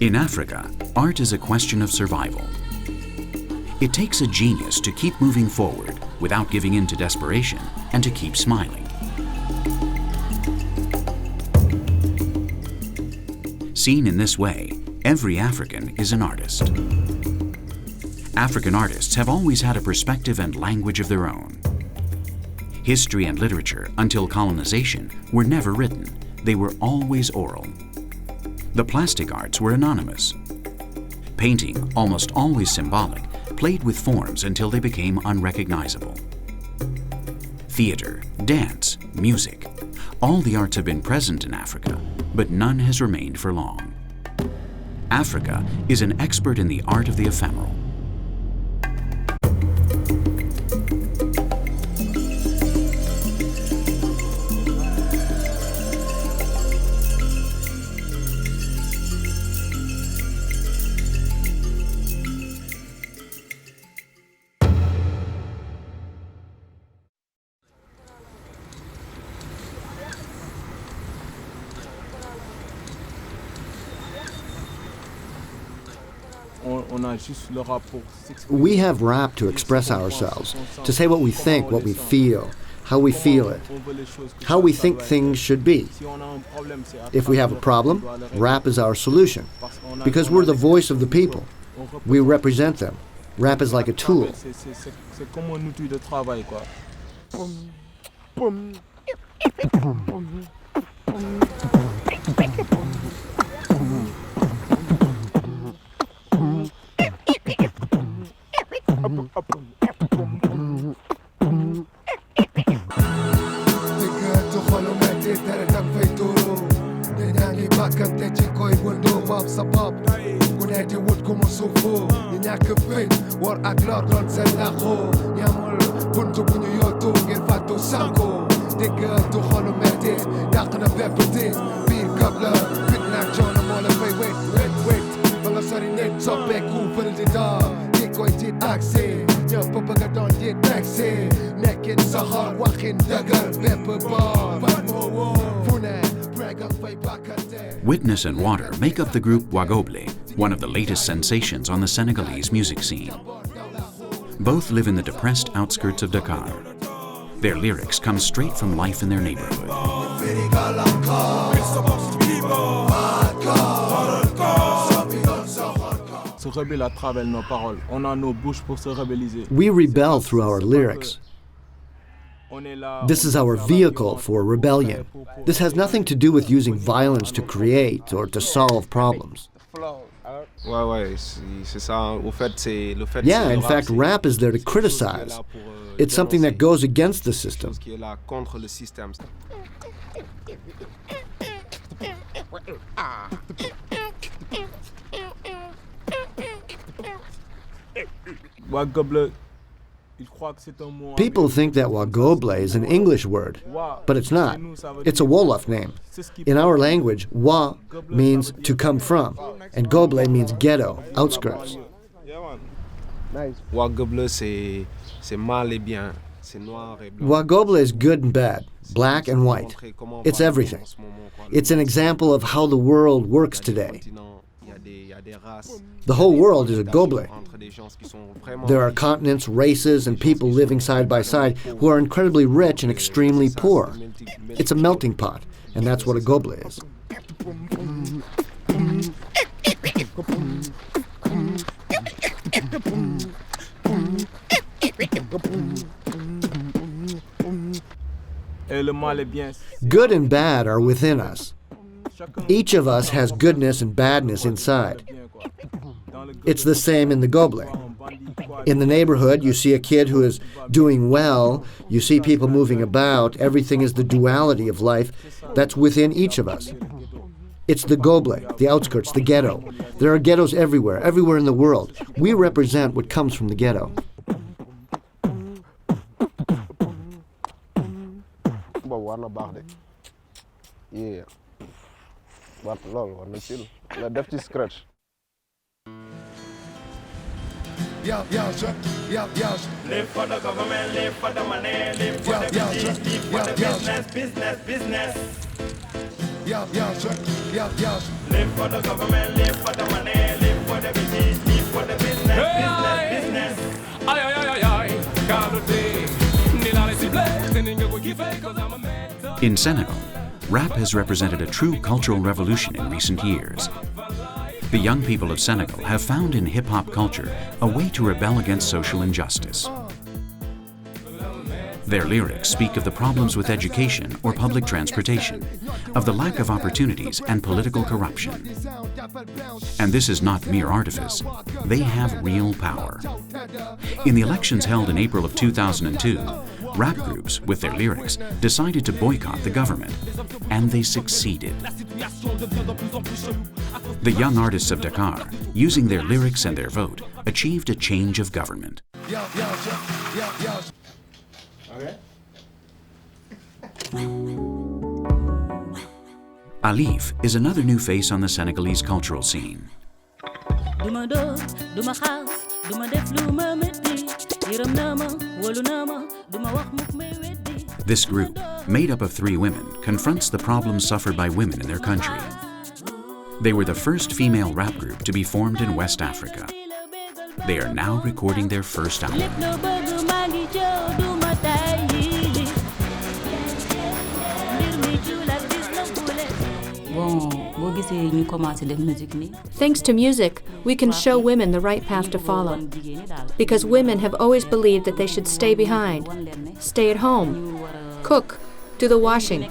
In Africa, art is a question of survival. It takes a genius to keep moving forward without giving in to desperation and to keep smiling. Seen in this way, every African is an artist. African artists have always had a perspective and language of their own. History and literature, until colonization, were never written. They were always oral. The plastic arts were anonymous. Painting, almost always symbolic, played with forms until they became unrecognizable. Theater, dance, music, all the arts have been present in Africa, but none has remained for long. Africa is an expert in the art of the ephemeral. We have rap to express ourselves, to say what we think, what we feel, how we feel it, how we think things should be. If we have a problem, rap is our solution, because we're the voice of the people. We represent them. Rap is like a tool. Witness and Water make up the group Wagoble, one of the latest sensations on the Senegalese music scene. Both live in the depressed outskirts of Dakar. Their lyrics come straight from life in their neighborhood. We rebel through our lyrics. This is our vehicle for rebellion. This has nothing to do with using violence to create or to solve problems. Yeah, in fact, rap is there to criticize. It's something that goes against the system. People think that Wagoble is an English word, but it's not. It's a Wolof name. In our language, Wa means to come from, and Goble means ghetto, outskirts. Wagoble is good and bad, black and white. It's everything. It's an example of how the world works today. The whole world is a goble. There are continents, races, and people living side by side who are incredibly rich and extremely poor. It's a melting pot, and that's what a goble is. Good and bad are within us. Each of us has goodness and badness inside. It's the same in the goble. In the neighborhood, you see a kid who is doing well, you see people moving about, everything is the duality of life that's within each of us. It's the goble, the outskirts, the ghetto. There are ghettos everywhere, everywhere in the world. We represent what comes from the ghetto. Yeah. Wat lol, war na chill. La def ci scratch. Live for the government, live for the money, live for the business, live for the business. Live for the government, live for the money, live for the business, live for the business. Aye, aye, aye, aye. In Senegal, rap has represented a true cultural revolution in recent years. The young people of Senegal have found in hip-hop culture a way to rebel against social injustice. Their lyrics speak of the problems with education or public transportation, of the lack of opportunities and political corruption. And this is not mere artifice. They have real power. In the elections held in April of 2002, rap groups, with their lyrics, decided to boycott the government, and they succeeded. The young artists of Dakar, using their lyrics and their vote, achieved a change of government. Alif is another new face on the Senegalese cultural scene. This group, made up of 3 women, confronts the problems suffered by women in their country. They were the first female rap group to be formed in West Africa. They are now recording their first album. Thanks to music, we can show women the right path to follow. Because women have always believed that they should stay behind, stay at home, cook, do the washing.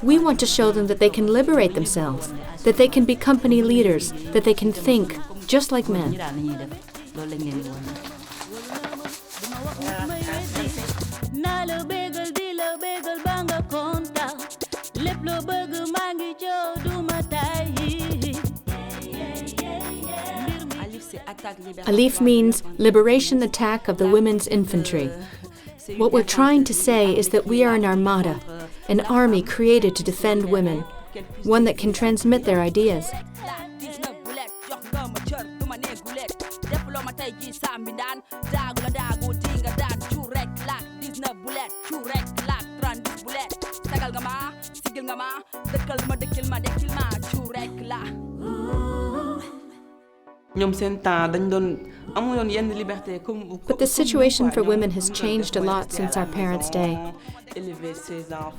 We want to show them that they can liberate themselves, that they can be company leaders, that they can think just like men. Alif means liberation attack of the women's infantry. What we're trying to say is that we are an armada, an army created to defend women, one that can transmit their ideas. But the situation for women has changed a lot since our parents' day.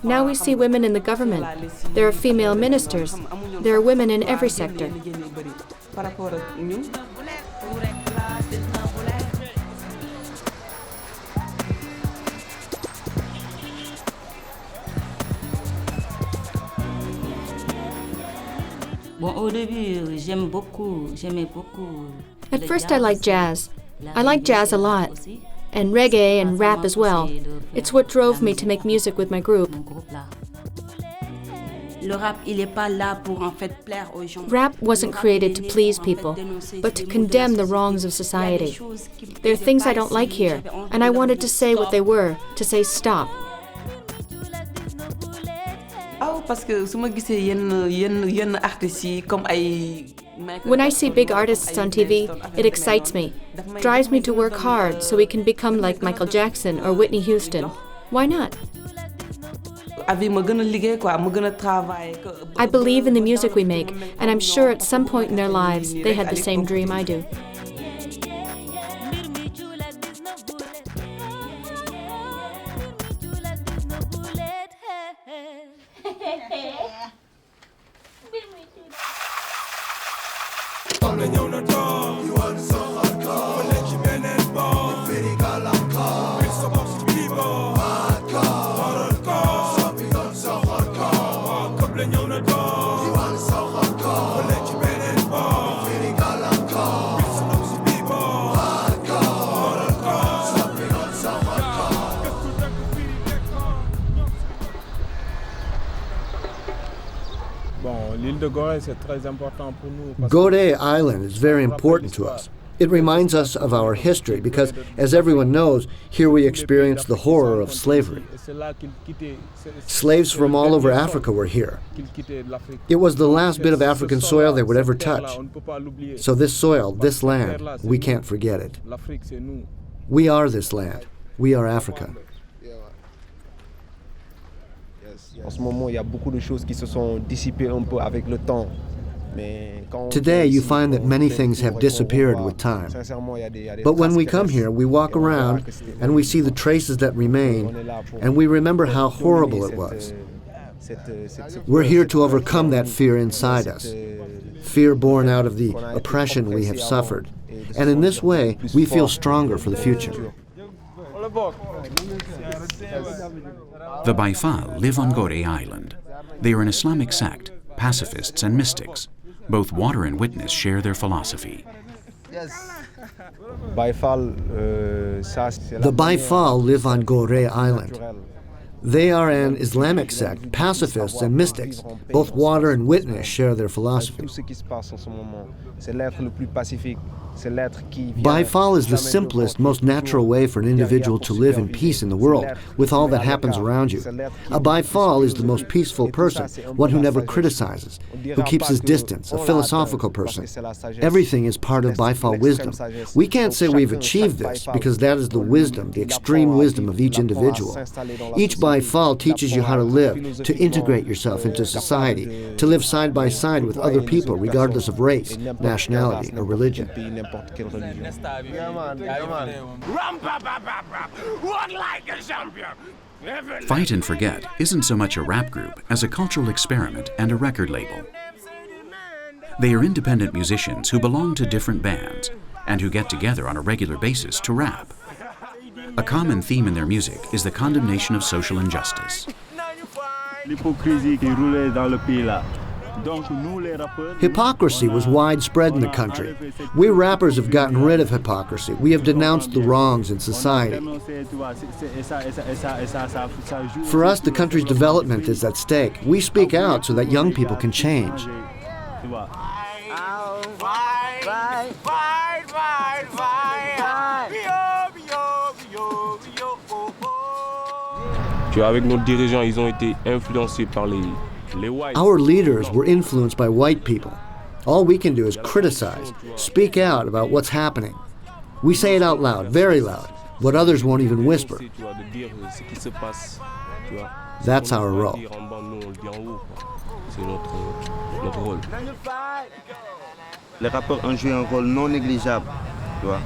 Now we see women in the government. There are female ministers. There are women in every sector. At first I liked jazz. I like jazz a lot. And reggae and rap as well. It's what drove me to make music with my group. Rap wasn't created to please people, but to condemn the wrongs of society. There are things I don't like here, and I wanted to say what they were, to say stop. When I see big artists on TV, it excites me, drives me to work hard so we can become like Michael Jackson or Whitney Houston. Why not? I believe in the music we make, and I'm sure at some point in their lives they had the same dream I do. Gorée Island is very important to us. It reminds us of our history because, as everyone knows, here we experienced the horror of slavery. Slaves from all over Africa were here. It was the last bit of African soil they would ever touch. So this soil, this land, we can't forget it. We are this land. We are Africa. En ce moment, il y a beaucoup de choses qui se sont dissipées un peu avec le temps. Today, you find that many things have disappeared with time. But when we come here, we walk around and we see the traces that remain, and we remember how horrible it was. We're here to overcome that fear inside us, fear born out of the oppression we have suffered. And in this way, we feel stronger for the future. The Baifal live on Gore Island. They are an Islamic sect, pacifists and mystics. Both Water and Witness share their philosophy. The Baifal live on Gore Island. They are an Islamic sect, pacifists and mystics. Both Water and Witness share their philosophy. Baifal is the simplest, most natural way for an individual to live in peace in the world, with all that happens around you. A Baifal is the most peaceful person, one who never criticizes, who keeps his distance, a philosophical person. Everything is part of Baifal wisdom. We can't say we've achieved this, because that is the wisdom, the extreme wisdom of each individual. Each Baifal teaches you how to live, to integrate yourself into society, to live side by side with other people, regardless of race, nationality, or religion. Fight and Forget isn't so much a rap group as a cultural experiment and a record label. They are independent musicians who belong to different bands and who get together on a regular basis to rap. A common theme in their music is the condemnation of social injustice. Hypocrisy was widespread in the country. We rappers have gotten rid of hypocrisy. We have denounced the wrongs in society. For us, the country's development is at stake. We speak out so that young people can change. Avec nos dirigeants, ils ont été influencés par les whites. Our leaders were influenced by white people. All we can do is criticize, speak out about what's happening. We say it out loud, very loud, what others won't even whisper. That's our role. Les rappeurs ont joué un rôle non négligeable, tu vois.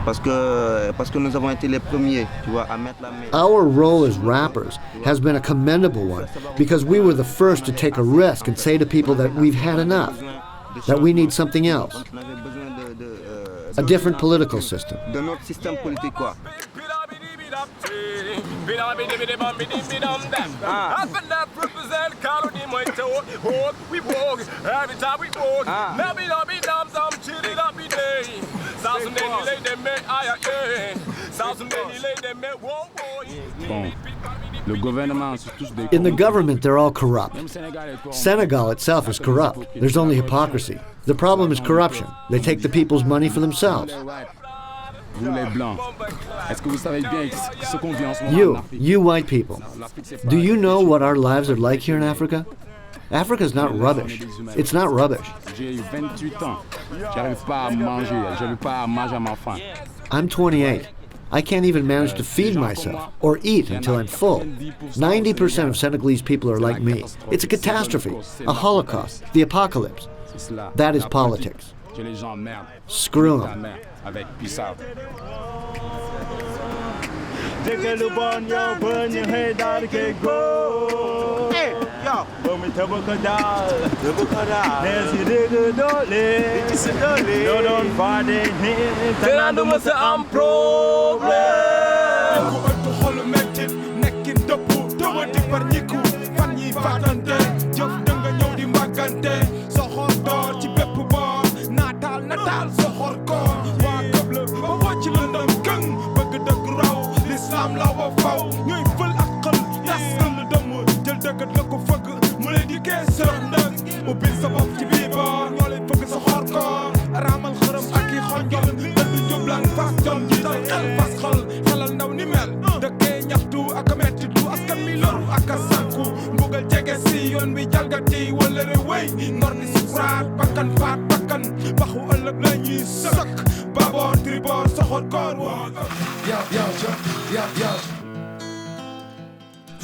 Parce que nous avons été les premiers, tu vois, à mettre la main. Our role as rappers has been a commendable one because we were the first to take a risk and say to people that we've had enough, that we need something else, a different political system. De notre système politique, quoi. In the government, they're all corrupt. Senegal itself is corrupt. There's only hypocrisy. The problem is corruption. They take the people's money for themselves. You white people, do you know what our lives are like here in Africa? Africa's not rubbish. It's not rubbish. I'm 28. I can't even manage to feed myself or eat until I'm full. 90% of Senegalese people are like me. It's a catastrophe, a holocaust, the apocalypse. That is politics. Screw them.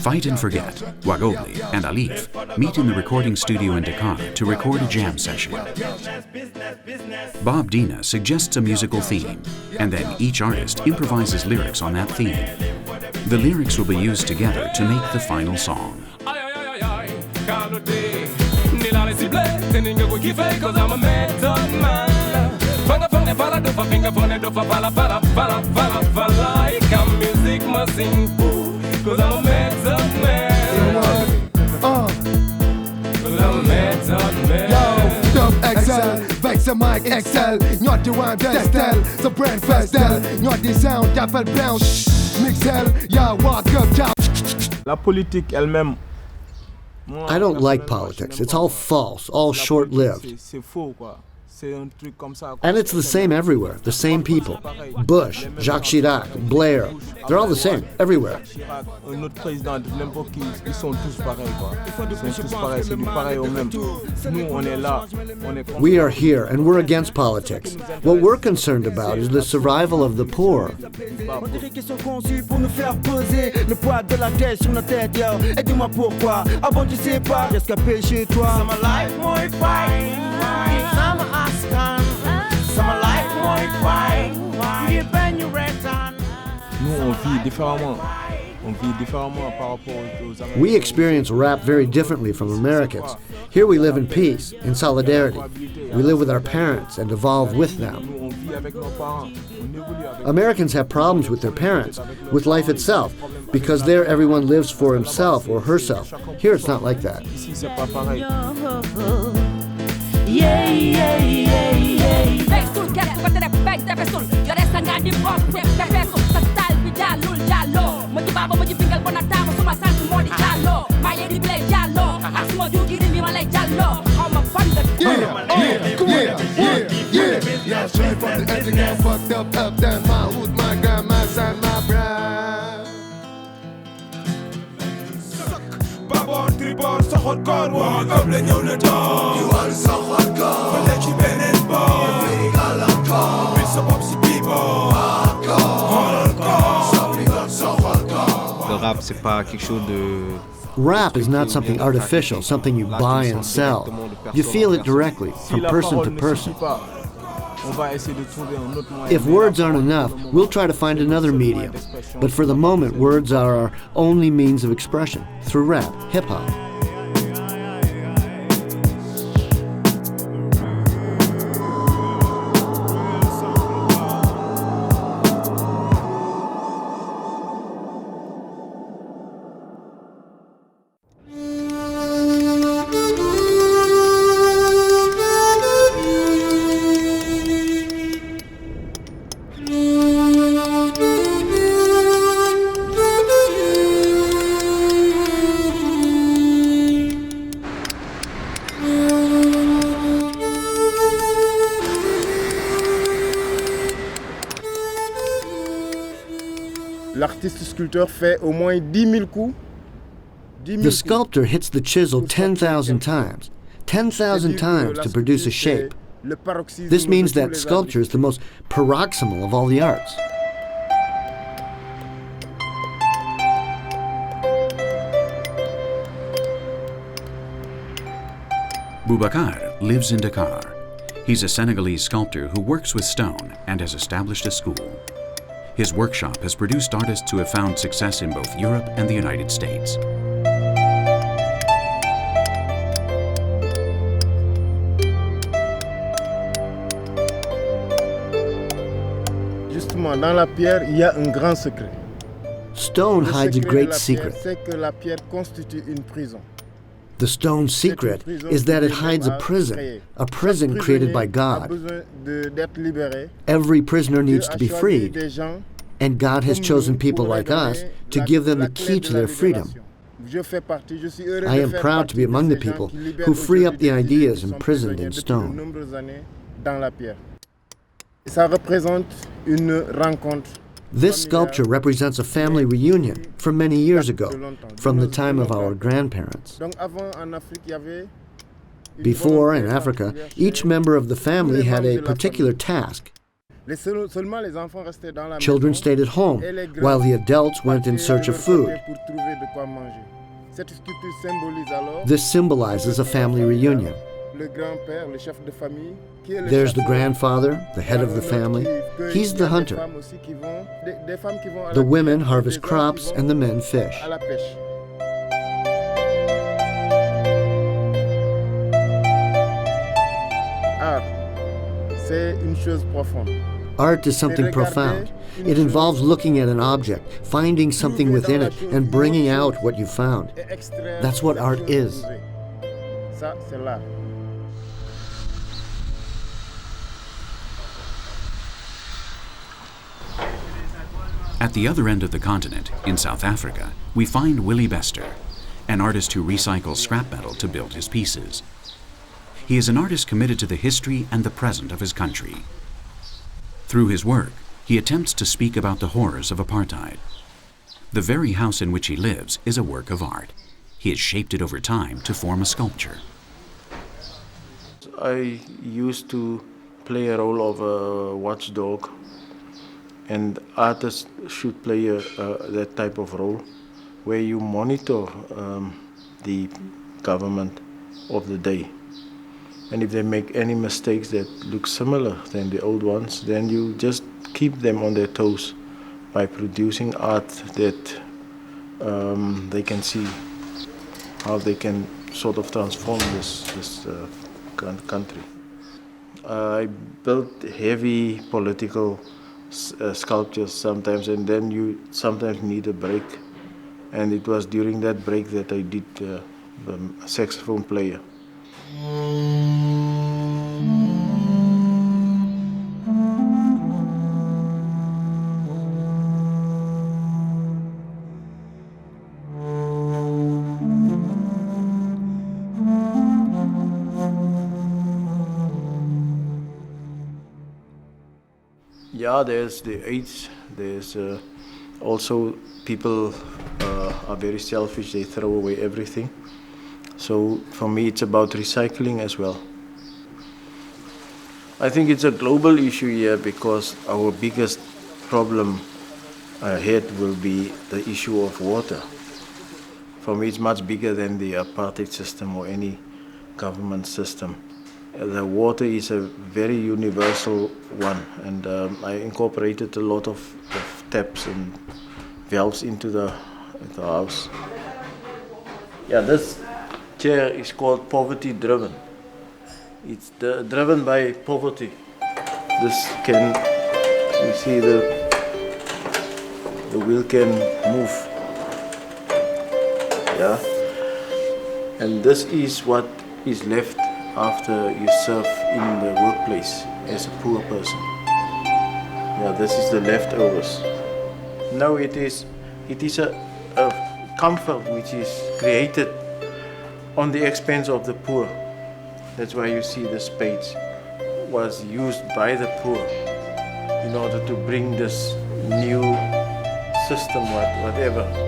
Fight and Forget, Wagobli, and Alif meet in the recording studio in Dakar to record a jam session. Bob Dina suggests a musical theme, and then each artist improvises lyrics on that theme. The lyrics will be used together to make the final song. La politique elle-même. I don't like politics. It's all false, all short-lived. C'est faux, quoi. C'est un truc comme ça. And it's the same everywhere, the same people. Bush, Jacques Chirac, Blair, they're all the same, everywhere. Un autre président, n'importe qui, ils sont tous pareils, quoi. Ils sont tous pareils, c'est du pareil au même. Nous, on est là, on est We are here, and we're against politics. What we're concerned about is the survival of the poor. Qui sont conçus pour nous faire peser le poids de la tête sur nos têtes, yo. Et dis-moi pourquoi, ah bon tu sais pas, rescapé chez toi. Some life more fine, some askan, some life more fine, you ben you return. Nous, on vit différemment. On vit différemment par rapport aux Américains. We experience rap very differently from Americans. Here we live in peace, in solidarity. We live with our parents and evolve with them. Nous, on vit avec nos parents. On évolue avec Americans have problems with their parents, with life itself, because there everyone lives for himself or herself. Here it's not like that. ici, c'est pas pareil. Yeah, yeah, yeah, yeah. Pestul, get to the bag, the pestul. Your rest and got the box, the pestul. The style be jalul, jalo. Mojibaba, mojibingal, bonatamo, so my son to more jalo. My lady play jalo. Asmo, you give me my leg jalo. I'm a fun the Yeah, straight from the edge again, fucked up, down my hood, my grandma, and my bride. Babon, tribon, sa hot gun, wa ëpp la ñëw na doon. You are sa hot gun. Fa la ci beneen boor. Fii galam gun. Bi sa bopp si biiboo. Hot gun. Hot gun. Sa biiboo, sa hot gun. Le rap, c'est pas quelque chose de... Rap is not something artificial, something you buy and sell. You feel it directly, from person to person. On va essayer de trouver un autre moyen. If words aren't enough, we'll try to find another medium. But for the moment, words are our only means of expression, through rap, hip-hop. L'artiste sculpteur fait au moins 10 000 coups. The sculptor hits the chisel 10,000 times. 10,000 times to produce a shape. This means that sculpture is the most paroxysmal of all the arts. Boubacar lives in Dakar. He's a Senegalese sculptor who works with stone and has established a school. His workshop has produced artists who have found success in both Europe and the United States. Justement, dans la pierre, il y a un grand secret. Stone hides a great secret. C'est que la pierre constitue une prison. The stone's secret is that it hides a prison created by God. Every prisoner needs to be freed, and God has chosen people like us to give them the key to their freedom. I am proud to be among the people who free up the ideas imprisoned in stone. This sculpture represents a family reunion from many years ago, from the time of our grandparents. Before, in Africa, each member of the family had a particular task. Children stayed at home, while the adults went in search of food. quoi manger. Cette sculpture symbolise alors This symbolizes a family reunion. le grand-père, le chef de famille, qui est le There's the chasseur. grandfather, the head of the family. He's the hunter. Des femmes qui vont à The la women pêche, harvest des hommes qui crops vont and the men fish. à la pêche. Art, c'est une chose profonde. Art is something profound. It involves looking at an object, finding something within it, and bringing out what you found. Et extraire That's what cette art chose is. trouvée. Ça, c'est l'art. At the other end of the continent, in South Africa, we find Willie Bester, an artist who recycles scrap metal to build his pieces. He is an artist committed to the history and the present of his country. Through his work, he attempts to speak about the horrors of apartheid. The very house in which he lives is a work of art. He has shaped it over time to form a sculpture. I used to play a role of a watchdog, and artists should play that type of role where you monitor the government of the day. And if they make any mistakes that look similar than the old ones, then you just keep them on their toes by producing art that they can see how they can sort of transform this country. I built heavy political sculptures sometimes, and then you sometimes need a break. And it was during that break that I did the saxophone player. Yeah, there's the AIDS. There's also people are very selfish. They throw away everything. So for me, it's about recycling as well. I think it's a global issue here because our biggest problem ahead will be the issue of water. For me, it's much bigger than the apartheid system or any government system. The water is a very universal one, and I incorporated a lot of taps and valves into the house. Yeah, this chair is called poverty driven. It's driven by poverty. This can, you see the wheel can move. Yeah, and this is what is left after you serve in the workplace as a poor person. Yeah, this is the leftovers. Now it is a comfort which is created on the expense of the poor. That's why you see the spades was used by the poor in order to bring this new system, whatever.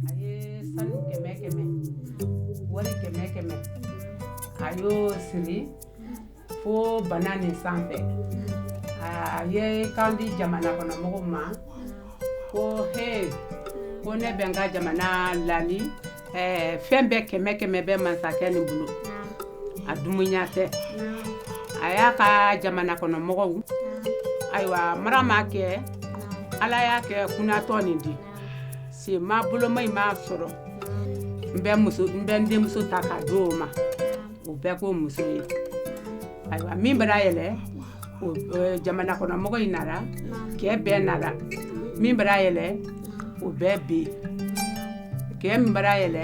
Aye sanu keme wari keme ayo siri fo banane sanfɛ aye kandi jamana kɔnɔ mɔgɔw ma ko he ko ne bɛ n ka jamana lani fɛn bɛɛ kɛmɛ bɛ masakɛ ni bolo a dumunya tɛ a y'a ka jamana kɔnɔ mɔgɔw ayiwa mara ma kɛ ala y'a kɛ kunatɔ nin di si ma bolo mai ma sɔrɔ n bɛ n denmuso ta k'a di o ma o bɛɛ ko muso ye ayiwa min bɛra yɛlɛ o jamana kɔnɔ mɔgɔ in nara kɛ bɛɛ nara min bɛra yɛlɛ o bɛɛ bɛ kɛ min bɛra yɛlɛ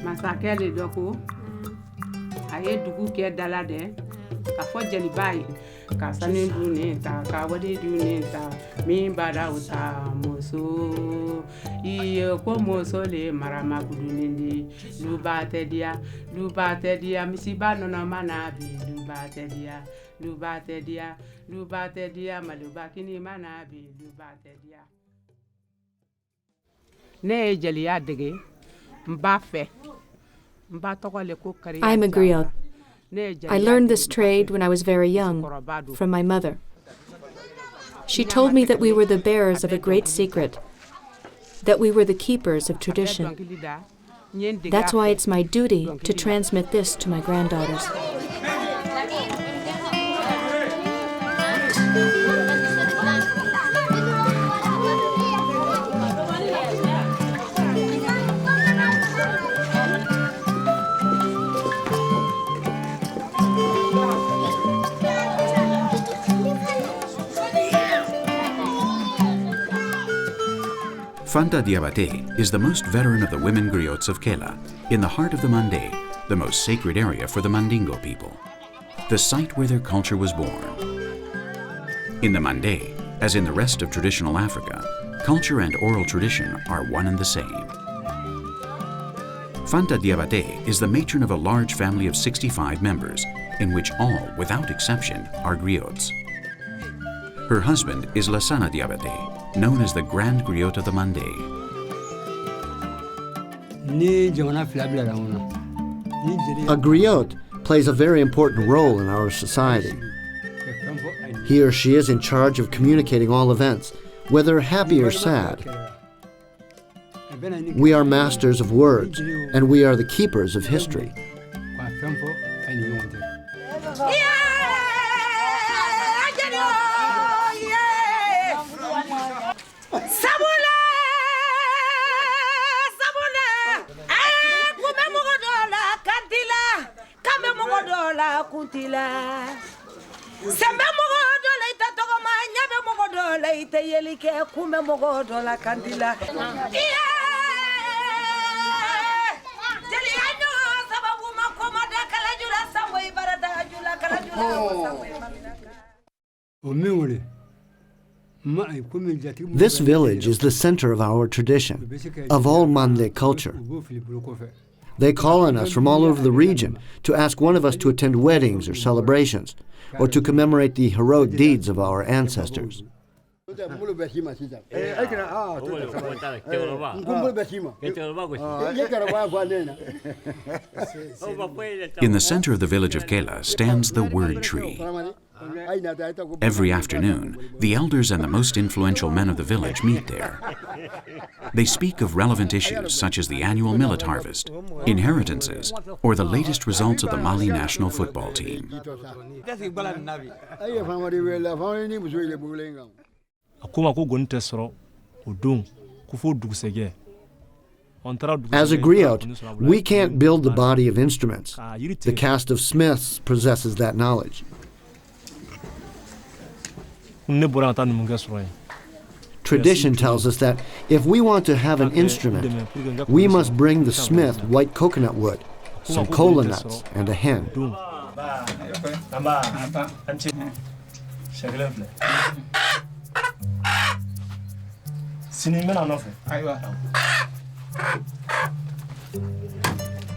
masakɛ de dɔ ko a ye dugu kɛ dala dɛ ka fɔ jeliba ye Kasani duneta, kawadi duneta, mimbada uta moso. Iyo kwa moso le marama kudunindi. Lubate dia, misiba no manabi. Lubate dia, malubakini manabi, lubate dia. Ne jeli adege, mbafe. I'm a griot. I learned this trade when I was very young, from my mother. She told me that we were the bearers of a great secret, that we were the keepers of tradition. That's why it's my duty to transmit this to my granddaughters. Fanta Diabate is the most veteran of the women griots of Kela, in the heart of the Mande, the most sacred area for the Mandingo people, the site where their culture was born. In the Mande, as in the rest of traditional Africa, culture and oral tradition are one and the same. Fanta Diabate is the matron of a large family of 65 members, in which all, without exception, are griots. Her husband is Lassana Diabate, known as the Grand Griot of the Mande. A griot plays a very important role in our society. He or she is in charge of communicating all events, whether happy or sad. We are masters of words, and we are the keepers of history. This village is the center of our tradition, of all Mande culture. They call on us from all over the region to ask one of us to attend weddings or celebrations, or to commemorate the heroic deeds of our ancestors. In the center of the village of Kela stands the word tree. Every afternoon, the elders and the most influential men of the village meet there. They speak of relevant issues such as the annual millet harvest, inheritances, or the latest results of the Mali national football team. As a griot, we can't build the body of instruments. The caste of smiths possesses that knowledge. Tradition tells us that if we want to have an instrument, we must bring the smith white coconut wood, some kola nuts, and a hen.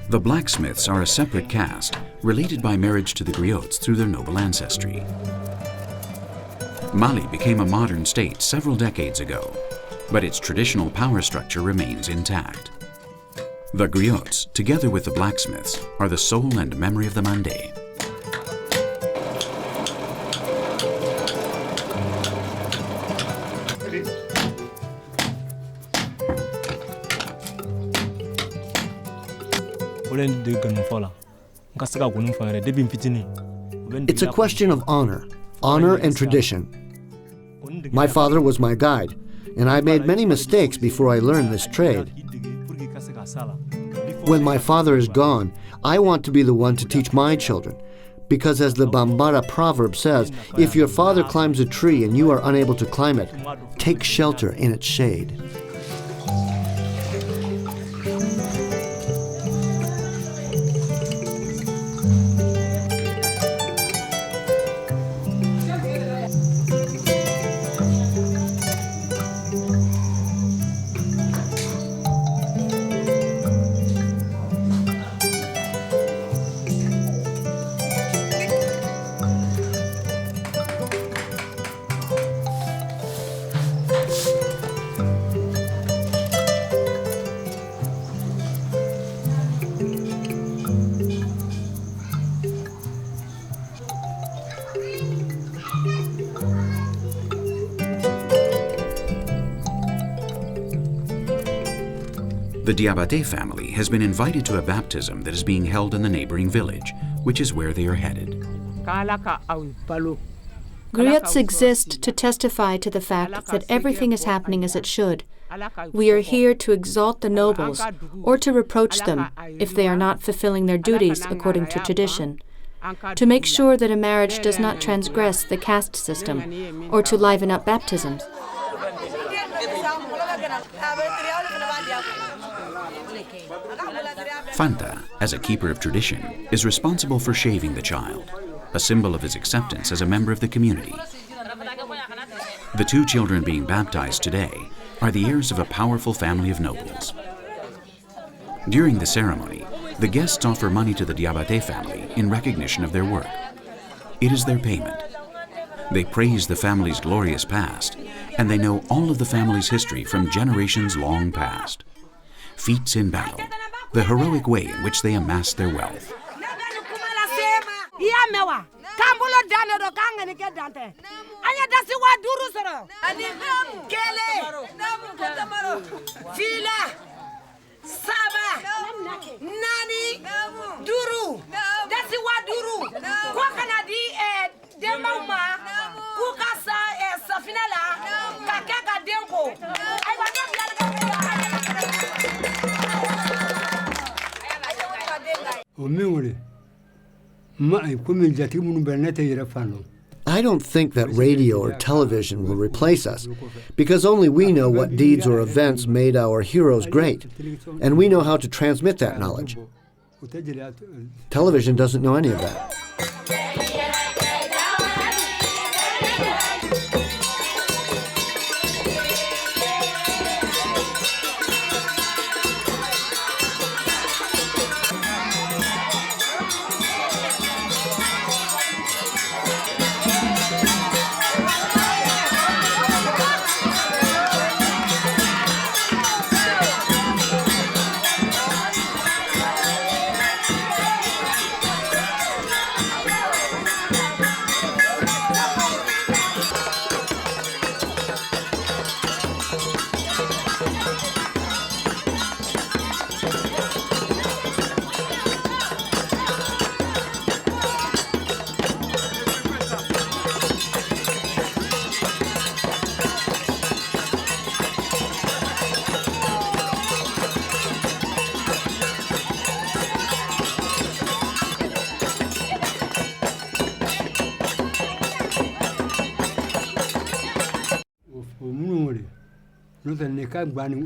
The blacksmiths are a separate caste, related by marriage to the griots through their noble ancestry. Mali became a modern state several decades ago, but its traditional power structure remains intact. The griots, together with the blacksmiths, are the soul and memory of the Mande. It's a question of honor and tradition. My father was my guide, and I made many mistakes before I learned this trade. When my father is gone, I want to be the one to teach my children, because as the Bambara proverb says, if your father climbs a tree and you are unable to climb it, take shelter in its shade. The Diabate family has been invited to a baptism that is being held in the neighboring village, which is where they are headed. Griots exist to testify to the fact that everything is happening as it should. We are here to exalt the nobles or to reproach them if they are not fulfilling their duties according to tradition, to make sure that a marriage does not transgress the caste system, or to liven up baptisms. Fanta, as a keeper of tradition, is responsible for shaving the child, a symbol of his acceptance as a member of the community. The two children being baptized today are the heirs of a powerful family of nobles. During the ceremony, the guests offer money to the Diabate family in recognition of their work. It is their payment. They praise the family's glorious past, and they know all of the family's history from generations long past. Feats in battle, the heroic way in which they amassed their wealth. I don't think that radio or television will replace us, because only we know what deeds or events made our heroes great, and we know how to transmit that knowledge. Television doesn't know any of that.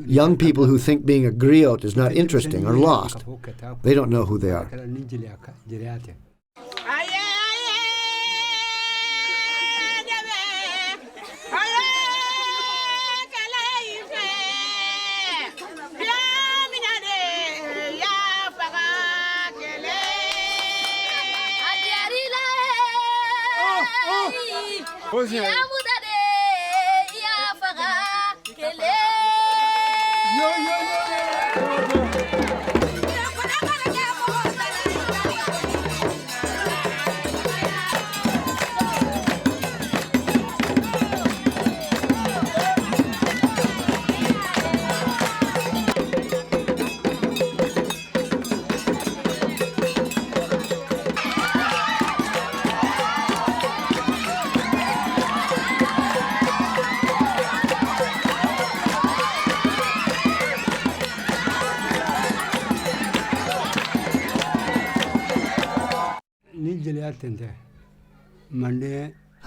Young people who think being a griot is not interesting are lost. They don't know who they are.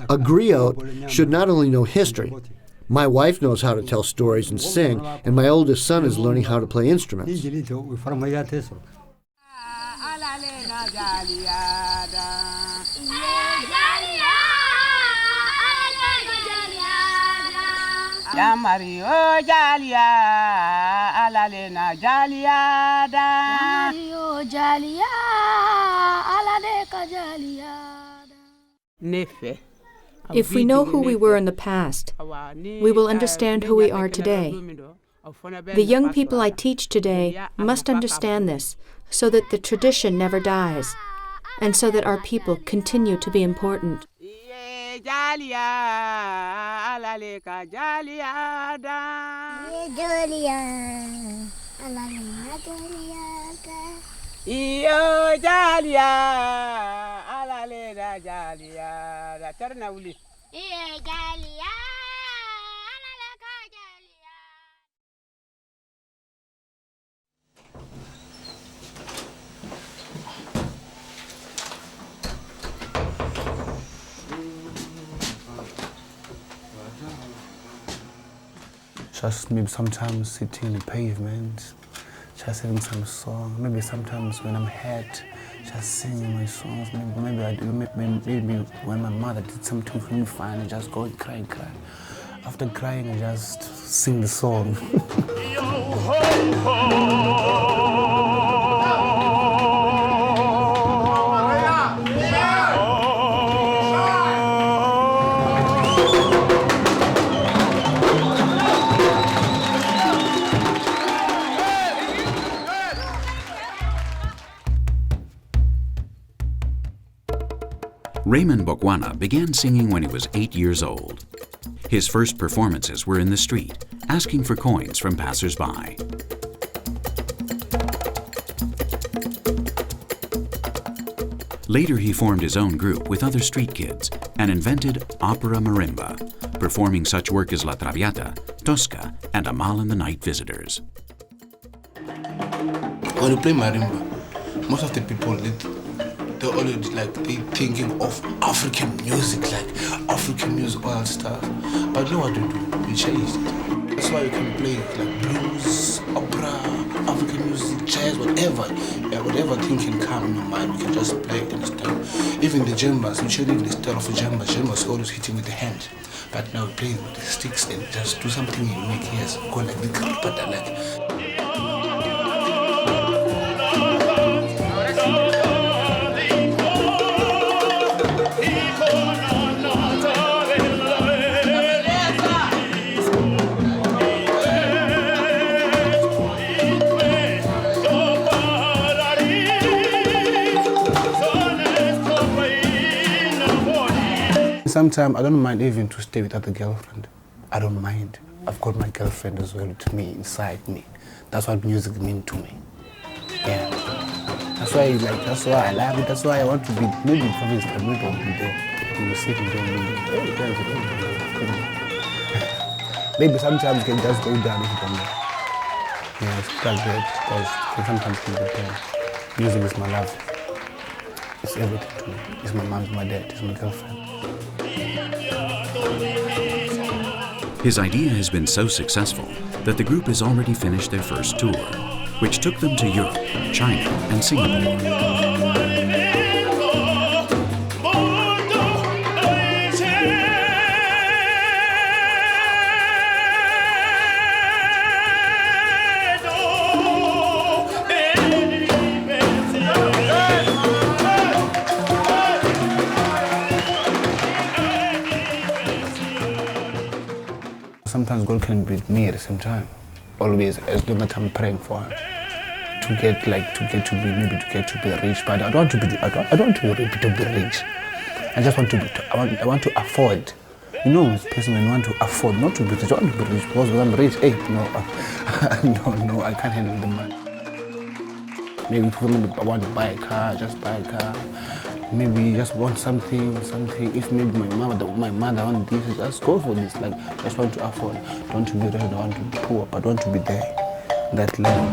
A griot should not only know history. My wife knows how to tell stories and sing, and my oldest son is learning how to play instruments. If we know who we were in the past, we will understand who we are today. The young people I teach today must understand this, so that the tradition never dies, and so that our people continue to be important. Iyo jalia, ala le da jalia, da tarna wuli. Iyo jalia, ala le ka jalia. Just maybe sometimes sitting in the pavement, just having some song. Maybe sometimes when I'm hurt, just singing my songs. Maybe when my mother did something for me fine, I just go and cry. After crying, I just sing the song. Raymond Bokwana began singing when he was 8 years old. His first performances were in the street, asking for coins from passers-by. Later, he formed his own group with other street kids and invented opera marimba, performing such work as La Traviata, Tosca, and Amal and the Night Visitors. When you play marimba, most of the people, they're already they thinking of African music, African music, all that stuff. But you know what to do? We changed it. That's why you can play blues, opera, African music, jazz, whatever. Yeah, whatever thing can come in your mind, we can just play it and stuff. Even the djembas, we changed the style of a djemba. Djemba is always hitting with the hand. But now we play with the sticks and just do something unique. Yes, go like the pattern, Sometimes I don't mind even to stay without a girlfriend. I don't mind. I've got my girlfriend as well to me, inside me. That's what music means to me. Yeah. That's why I love it. That's why I want to be, maybe probably maybe I'll be there. You sit and maybe sometimes you can just go down if you don't know. Yeah, it's quite great because sometimes you can be music is my love. It's everything to me. It's my mom, it's my dad, it's my girlfriend. His idea has been so successful that the group has already finished their first tour, which took them to Europe, China, and Singapore. Sometimes God can be with me at the same time. Always, as long as I'm praying for her. To get to be rich, but I don't want to be rich. I just want to be. I want to afford. You know, this person when you want to afford, not to be rich. I want to be rich because when I'm rich, hey, no, no, I can't handle the money. Maybe I want to buy a car, just buy a car. Maybe just want something. If maybe my mother wants this, just go for this. Just want to afford. Don't want to be rich, don't want to be poor, but want to be there. That level.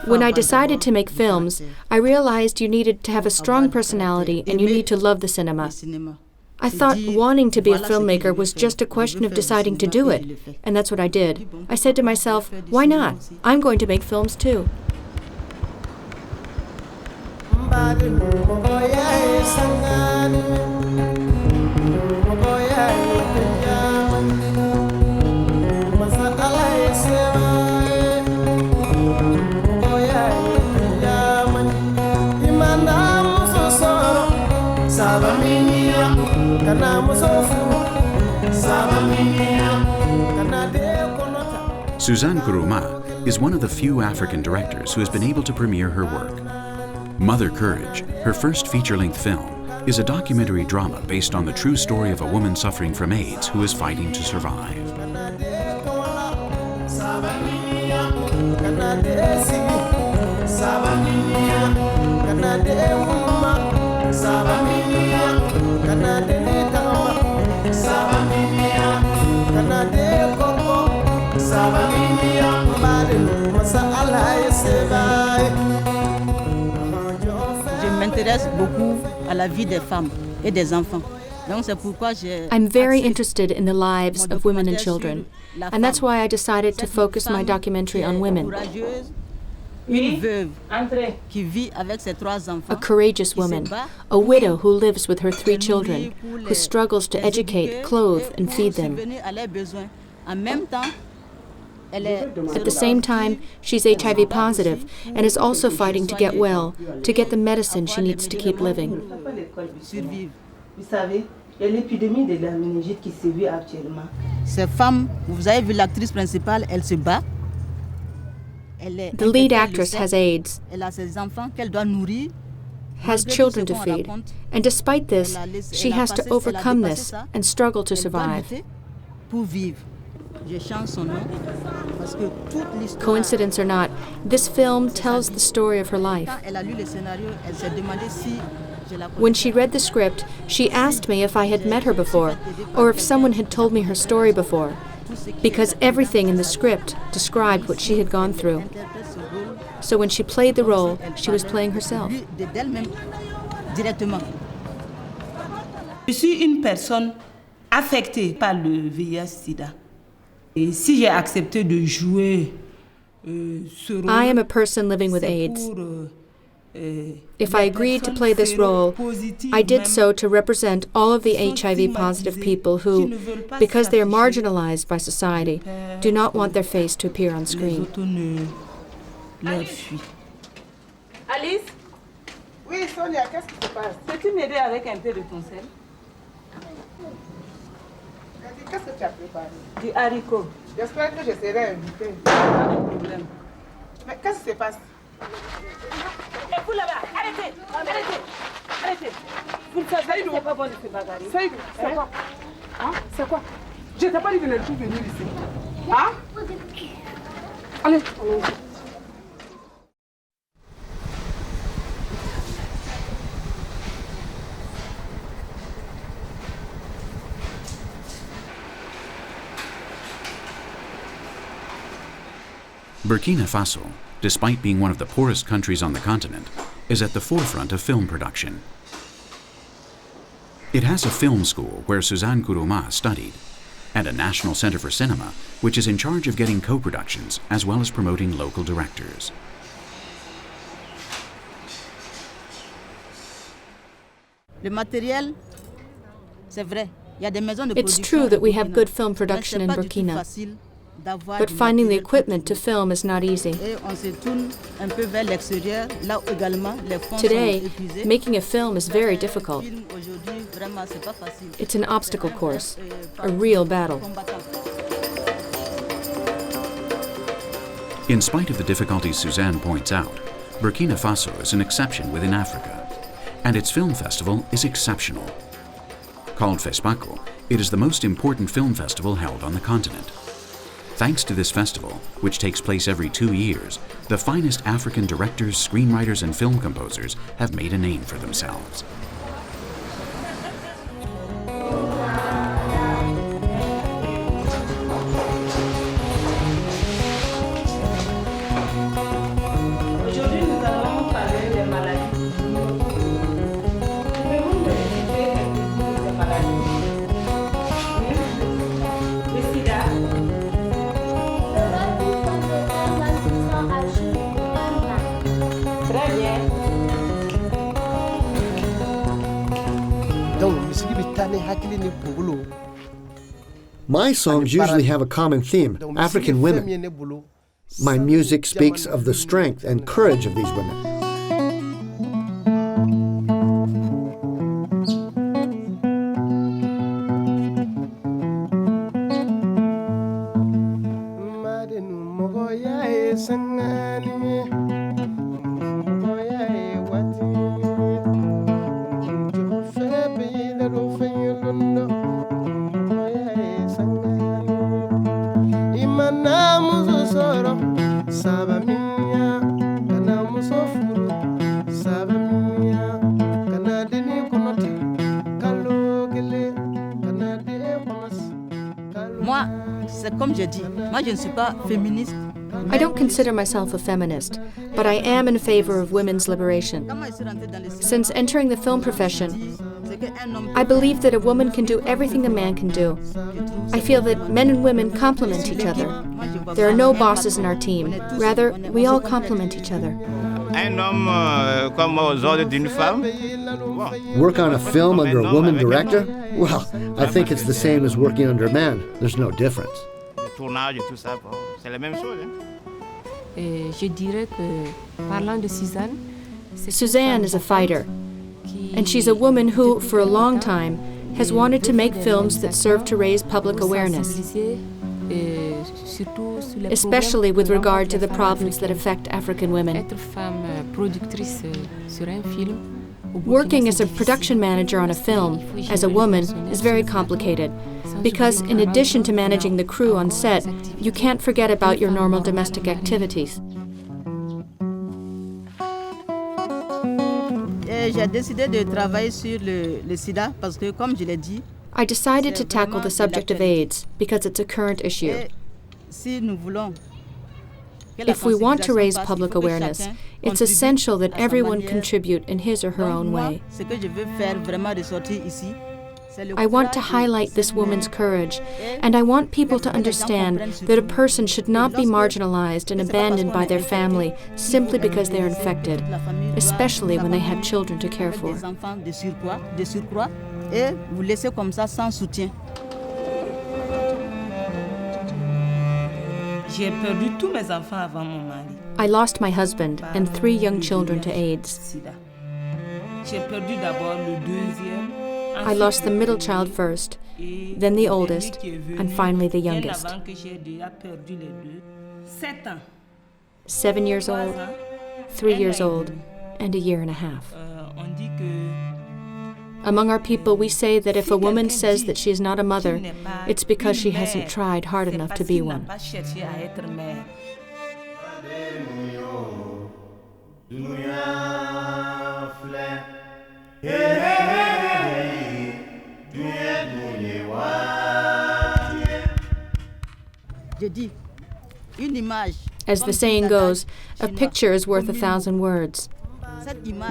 When I decided to make films, I realized you needed to have a strong personality and you need to love the cinema. I thought wanting to be a filmmaker was just a question of deciding to do it, and that's what I did. I said to myself, why not? I'm going to make films too. Suzanne Nkrumah is one of the few African directors who has been able to premiere her work. Mother Courage, her first feature-length film, is a documentary drama based on the true story of a woman suffering from AIDS who is fighting to survive. Je m'intéresse beaucoup à la vie des femmes et des enfants. Donc c'est pourquoi j'ai I'm very interested in the lives of women and children, and that's why I decided to focus my documentary on women. Une veuve qui vit avec ses 3 enfants. A courageous woman, a widow who lives with her 3 children, who struggles to educate, clothe, and feed them. At the same time, she's HIV positive and is also fighting to get well, to get the medicine she needs to keep living. Vous savez, il y a l'épidémie de la méningite qui sévit actuellement. Ces femmes, vous avez vu l'actrice principale, elle se bat. The lead actress has AIDS, Elle a ses enfants qu'elle doit nourrir. has children to feed, and despite this, she has to overcome this and struggle to survive. Pour vivre. Je chante son nom parce que toute l'histoire. Coincidence or not, this film tells the story of her life. Quand elle a lu le scénario, elle s'est demandé si When she read the script, she asked me if I had met her before, or if someone had told me her story before, because everything in the script described what she had gone through. So when she played the role, she was playing herself. Je suis une personne affectée par le VIH-Sida. Et si j'ai accepté de jouer ce rôle, I am a person living with AIDS. If I agreed to play this role, I did so to represent all of the HIV-positive people who, because they are marginalized by society, do not want their face to appear on screen. Alice? Oui, Sonia, qu'est-ce qui se passe? Peux-tu m'aider avec un peu de ton sel? Qu'est-ce que tu as préparé? Du haricot. J'espère que je serai invitée. Pas de problème. Mais qu'est-ce qui se passe? Et vous là-bas, arrêtez, arrêtez, arrêtez. Vous ne savez que c'est pas bon de se bagarrer. C'est quoi? Hein? C'est quoi? Je t'ai pas dit de ne plus venir ici. Hein? Allez, allons-y. Burkina Faso, despite being one of the poorest countries on the continent, is at the forefront of film production. It has a film school where Suzanne Nkrumah studied, and a National Center for Cinema, which is in charge of getting co-productions as well as promoting local directors. Le matériel, c'est vrai. Il y a des maisons de It's production true that we have au good Burkina. film production in Mais c'est pas du tout Burkina, facile d'avoir but du finding the matériel equipment to film is not easy. Et on se tourne un peu vers l'extérieur, là où également les fonds Today, sont épuisés. making a film is very difficult. Film aujourd'hui, vraiment, c'est pas facile. It's an obstacle course, a real battle. In spite of the difficulties Suzanne points out, Burkina Faso is an exception within Africa, and its film festival is exceptional. Called FESPACO, it is the most important film festival held on the continent. Thanks to this festival, which takes place every 2 years, the finest African directors, screenwriters, and film composers have made a name for themselves. Aujourd'hui, nous allons parler des maladies. Pouvez-vous me citer quelques-unes de ces maladies? Le sida. Très bien. Donc, misiki bitane hakili ni bulu. My songs usually have a common theme, African women. My music speaks of the strength and courage of these women. Moi, c'est comme je dis, moi je ne suis pas féministe. I don't consider myself a feminist, but I am in favor of women's liberation. Since entering the film profession, I believe that a woman can do everything a man can do. I feel that men and women complement each other. There are no bosses in our team. Rather, we all complement each other. Work on a film under a woman director? Well, I think it's the same as working under a man. There's no difference. Je dirais que, parlant de Suzanne, Suzanne is a fighter, and she's a woman who, for a long time, has wanted to make films that serve to raise public awareness, especially with regard to the problems that affect African women. Working as a production manager on a film, as a woman, is very complicated, because in addition to managing the crew on set, you can't forget about your normal domestic activities. J'ai décidé de travailler sur le sida parce que, comme je l'ai dit, I decided to tackle the subject of AIDS because it's a current issue. If we want to raise public awareness, it's essential that everyone contribute in his or her own way. I want to highlight this woman's courage, and I want people to understand that a person should not be marginalized and abandoned by their family simply because they are infected, especially when they have children to care for. I lost my husband and 3 young children to AIDS. I lost the middle child first, then the oldest, and finally the youngest. 7 years old, 3 years old, and a year and a half. Among our people, we say that if a woman says that she is not a mother, it's because she hasn't tried hard enough to be one. As the saying goes, a picture is worth 1,000 words.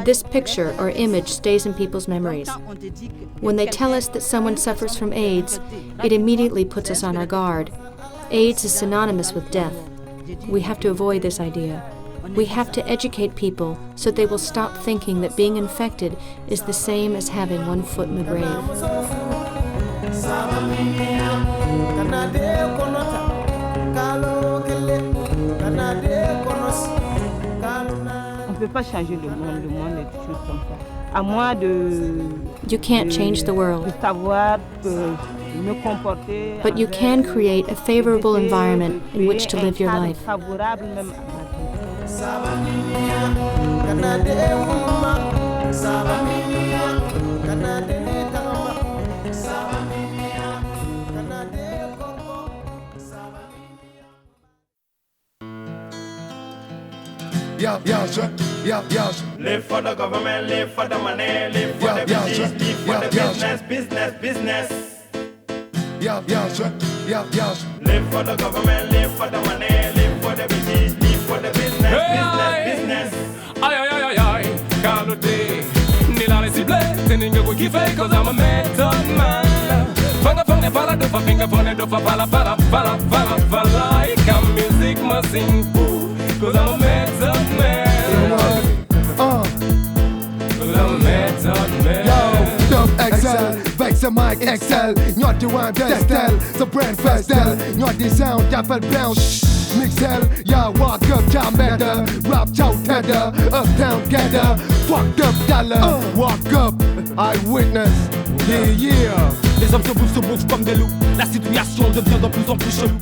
This picture or image stays in people's memories. When they tell us that someone suffers from AIDS, it immediately puts us on our guard. AIDS is synonymous with death. We have to avoid this idea. We have to educate people so they will stop thinking that being infected is the same as having one foot in the grave. You can't change the world, but you can create a favorable environment in which to live your life. Live for the government, live for the money, live for the business, live for the business. Live for the government, live for the money, live for the business, live for the business. Aïe, calodé, ni la cible, teninga go kiffe, cause I'm a method man. Fanga para do fa finger for do fa para, like a music machine, cause I'm a method man. Excel, vex a mic excel, not the one destel, the brand festel, not the sound that fell bounce. Mixel, yeah, walk up, time better, rap chow tether, uptown gather, fucked up dollar, walk up, eyewitness, yeah. Les hommes se bouffent comme des loups, la situation devient de plus en plus chelou.